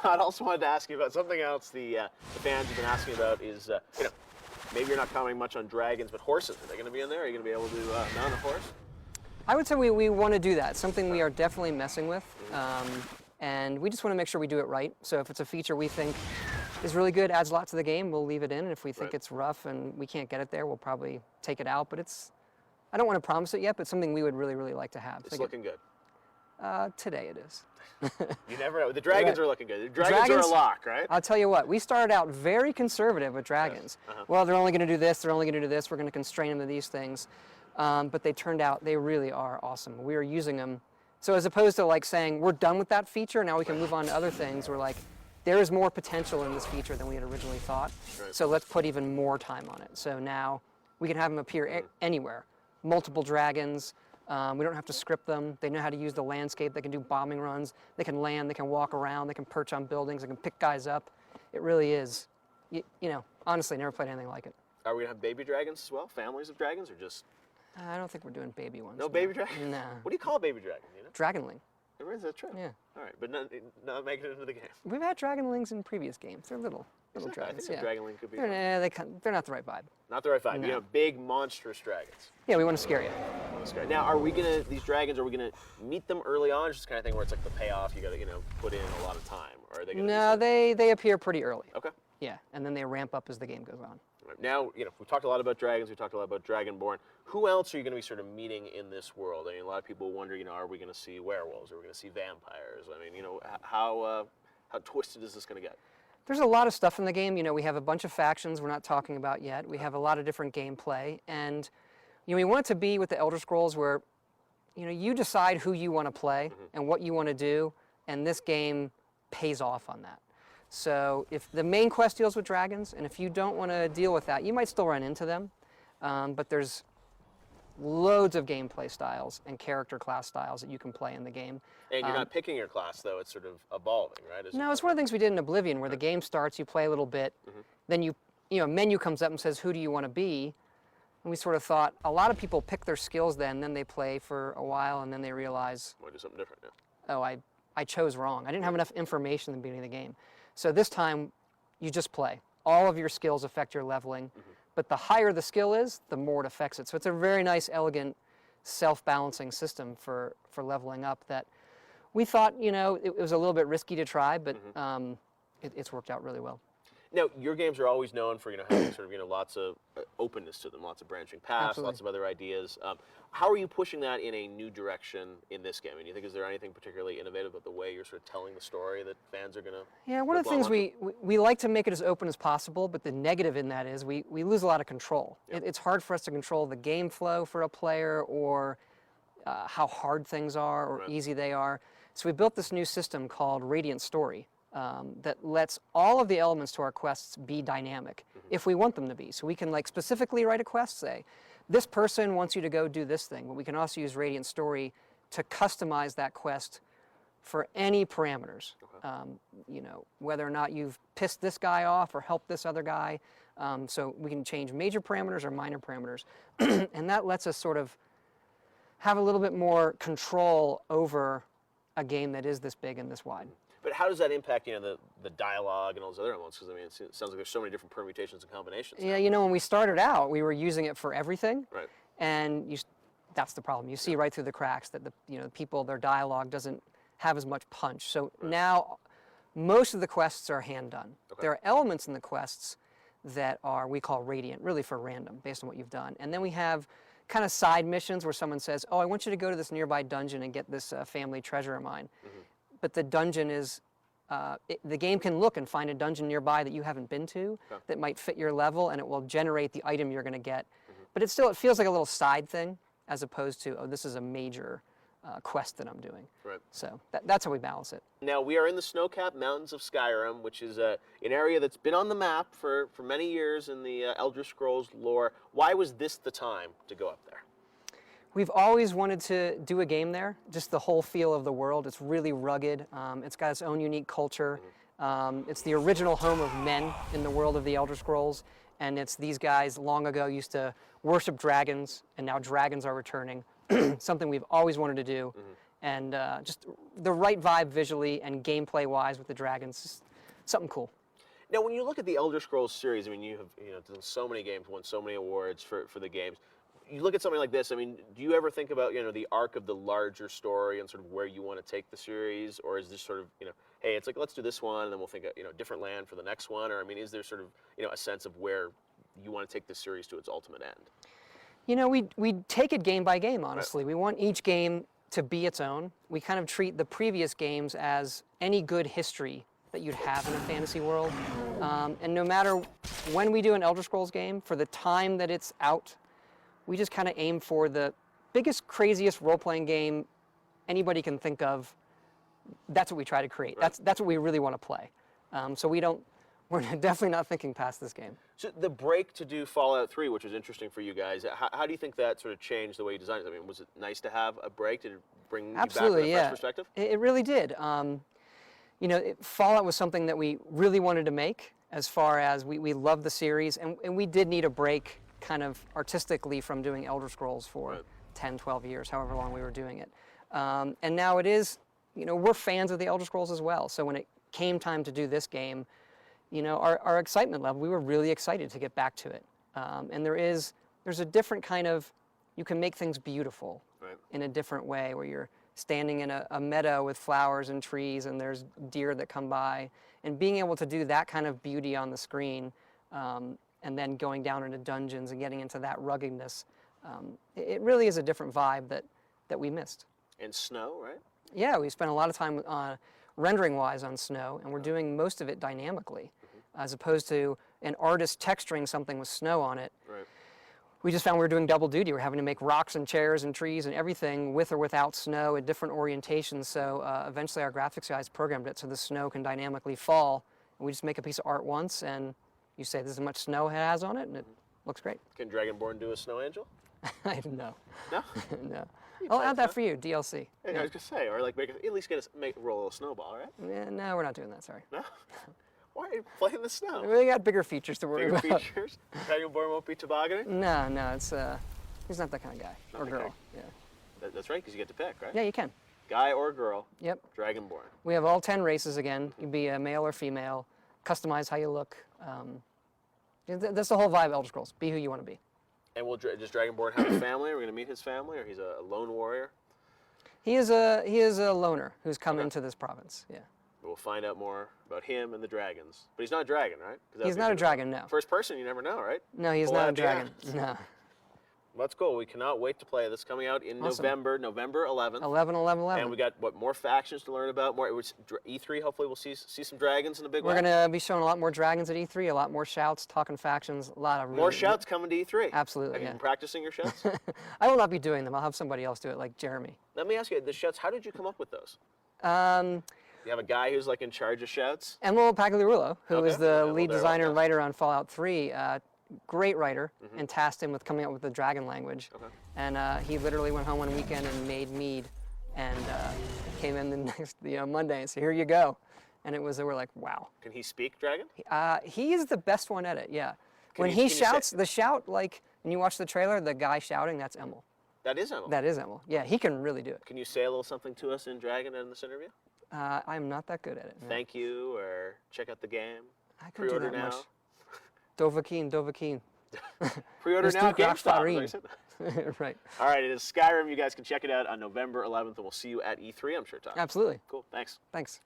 I also wanted to ask you about something else the fans have been asking about is, maybe you're not commenting much on dragons, but horses. Are they going to be in there? Are you going to be able to mount a horse? I would say we want to do that. Something we are definitely messing with, and we just want to make sure we do it right. So if it's a feature we think is really good, adds a lot to the game, we'll leave it in. And if we think it's rough and we can't get it there, we'll probably take it out. But I don't want to promise it yet, but something we would really, really like to have. It's looking good. Today it is. You never know. The dragons are looking good. The dragons are a lock, right? I'll tell you what, we started out very conservative with dragons. Yes. Well, they're only going to do this, they're only going to do this, we're going to constrain them to these things. But they turned out, they really are awesome. We are using them. So as opposed to like saying, we're done with that feature, now we can move on to other things, we're like, there is more potential in this feature than we had originally thought. Right. So let's put even more time on it. So now we can have them appear anywhere. Multiple dragons. We don't have to script them. They know how to use the landscape. They can do bombing runs. They can land. They can walk around. They can perch on buildings. They can pick guys up. It really is, honestly, never played anything like it. Are we going to have baby dragons as well? Families of dragons or just? I don't think we're doing baby ones. No baby dragon? No. What do you call a baby dragon? Dragonling. Is that true? Yeah. All right, but not making it into the game. We've had dragonlings in previous games. They're little Exactly. dragons. I think a dragonling could be. They're not the right vibe. Not the right vibe. No. Big monstrous dragons. Yeah, we want to scare you. Now, are we gonna these dragons? Are we gonna meet them early on? Just kind of thing where it's like the payoff. You got to put in a lot of time. Or are they gonna? No, they appear pretty early. Okay. Yeah, and then they ramp up as the game goes on. Right. Now, we've talked a lot about dragons. We talked a lot about Dragonborn. Who else are you going to be sort of meeting in this world? I mean, a lot of people wonder, are we going to see werewolves? Are we going to see vampires? I mean, how twisted is this going to get? There's a lot of stuff in the game. We have a bunch of factions we're not talking about yet. We have a lot of different gameplay, and we want it to be with the Elder Scrolls where, you decide who you want to play and what you want to do, and this game pays off on that. So if the main quest deals with dragons, and if you don't want to deal with that, you might still run into them, but there's loads of gameplay styles and character class styles that you can play in the game. And you're not picking your class, though. It's sort of evolving, right? No, it's one of the things we did in Oblivion, where the game starts, you play a little bit, then a menu comes up and says, who do you want to be? And we sort of thought, a lot of people pick their skills then they play for a while, and then they realize, Want to do something different now? Oh, I chose wrong. I didn't have enough information in the beginning of the game. So this time, you just play. All of your skills affect your leveling, but the higher the skill is, the more it affects it. So it's a very nice, elegant, self-balancing system for leveling up that we thought, it was a little bit risky to try, but it's worked out really well. Now, your games are always known for, having sort of, lots of openness to them, lots of branching paths, Absolutely. lots of other ideas. How are you pushing that in a new direction in this game? And you think, is there anything particularly innovative about the way you're sort of telling the story that fans are going to? Yeah, one of the things we like to make it as open as possible, but the negative in that is we lose a lot of control. Yep. It's hard for us to control the game flow for a player or how hard things are or easy they are. So we built this new system called Radiant Story. That lets all of the elements to our quests be dynamic if we want them to be. So we can specifically write a quest, say, this person wants you to go do this thing, but we can also use Radiant Story to customize that quest for any parameters. Okay. Whether or not you've pissed this guy off or helped this other guy. So we can change major parameters or minor parameters. And that lets us sort of have a little bit more control over a game that is this big and this wide. But how does that impact, the dialogue and all those other elements? Because, it sounds like there's so many different permutations and combinations. Yeah, when we started out, we were using it for everything. Right. And that's the problem. You see right through the cracks that people, their dialogue doesn't have as much punch. So now, most of the quests are hand done. Okay. There are elements in the quests that we call radiant, really for random, based on what you've done. And then we have kind of side missions where someone says, oh, I want you to go to this nearby dungeon and get this family treasure of mine. But the dungeon is, the game can look and find a dungeon nearby that you haven't been to that might fit your level, and it will generate the item you're going to get. But it feels like a little side thing as opposed to, oh, this is a major quest that I'm doing. Right. So that's how we balance it. Now, we are in the snow-capped mountains of Skyrim, which is an area that's been on the map for many years in the Elder Scrolls lore. Why was this the time to go up there? We've always wanted to do a game there, just the whole feel of the world. It's really rugged. It's got its own unique culture. It's the original home of men in the world of the Elder Scrolls, and it's these guys long ago used to worship dragons, and now dragons are returning. Something we've always wanted to do, and just the right vibe visually and gameplay-wise with the dragons. Just something cool. Now, when you look at the Elder Scrolls series, I mean, you have done so many games, won so many awards for the games. You look at something like this. I mean, do you ever think about the arc of the larger story and sort of where you want to take the series, or is this sort of hey, it's like let's do this one and then we'll think of different land for the next one, or I mean, is there sort of a sense of where you want to take this series to its ultimate end? We take it game by game, honestly. Right. We want each game to be its own. We kind of treat the previous games as any good history that you'd have in a fantasy world. And no matter when we do an Elder Scrolls game, for the time that it's out, we just kind of aim for the biggest, craziest role-playing game anybody can think of. That's what we try to create. Right. That's what we really want to play. So we're definitely not thinking past this game. So the break to do Fallout 3, which was interesting for you guys, how do you think that sort of changed the way you designed it? I mean, was it nice to have a break? Did it bring you back with a fresh perspective? It really did. Fallout was something that we really wanted to make, as far as we love the series, and we did need a break kind of artistically from doing Elder Scrolls for 10, 12 years, however long we were doing it. And now it is, we're fans of the Elder Scrolls as well, so when it came time to do this game, our excitement level, we were really excited to get back to it. And there's a different kind of, you can make things beautiful in a different way, where you're standing in a meadow with flowers and trees and there's deer that come by, and being able to do that kind of beauty on the screen, and then going down into dungeons and getting into that ruggedness, it really is a different vibe that we missed. And snow, right? Yeah, we spent a lot of time rendering-wise on snow, and we're doing most of it dynamically, as opposed to an artist texturing something with snow on it. Right. We just found we were doing double duty. We're having to make rocks and chairs and trees and everything with or without snow at different orientations. So eventually our graphics guys programmed it so the snow can dynamically fall. And we just make a piece of art once, and you say this is how much snow it has on it, and it looks great. Can Dragonborn do a snow angel? No. No? No. I'll add that for you, DLC. Yeah, I was going to say, or like at least roll a little snowball, right? Yeah, no, we're not doing that, sorry. No? Why are you playing in the snow? We got bigger features to worry about. Bigger features? Dragonborn won't be tobogganing? No, he's not that kind of guy. Or girl. Okay. Yeah. That's right, because you get to pick, right? Yeah, you can. Guy or girl. Yep. Dragonborn. We have all 10 races again. You can be a male or female. Customize how you look. That's the whole vibe of Elder Scrolls. Be who you want to be. And does Dragonborn have a family? Are we going to meet his family, or he's a lone warrior? He is a loner who's come into this province. Yeah. We'll find out more about him and the dragons. But he's not a dragon, right? He's not a dragon, no. First person, you never know, right? No, he's not a dragon. No. Let's go. We cannot wait to play. This is coming out in November 11th. 11. And we got, more factions to learn about? More E3, hopefully we'll see some dragons in a big way. We're going to be showing a lot more dragons at E3, a lot more shouts, talking factions, a lot of more shouts coming to E3. Absolutely, Have you been practicing your shouts? I will not be doing them. I'll have somebody else do it, like Jeremy. Let me ask you, the shouts, how did you come up with those? You have a guy who's like in charge of shouts? Emil Pagliarulo, who is the lead designer and writer on Fallout 3. Great writer, and tasked him with coming up with the dragon language. Okay. And he literally went home one weekend and made mead, and came in the next Monday and said, "Here you go." And we're like, wow. Can he speak dragon? He is the best one at it. Yeah. When he shouts, the shout, like when you watch the trailer, the guy shouting, that's Emil. That is Emil. That is Emil. Yeah, he can really do it. Can you say a little something to us in dragon in this interview? I'm not that good at it. No. Thank you, or check out the game. I couldn't do that much. Dovahkiin. Pre-order now, GameStop. Right. All right, it is Skyrim. You guys can check it out on November 11th, and we'll see you at E3, I'm sure, Todd. Absolutely. Cool, thanks. Thanks.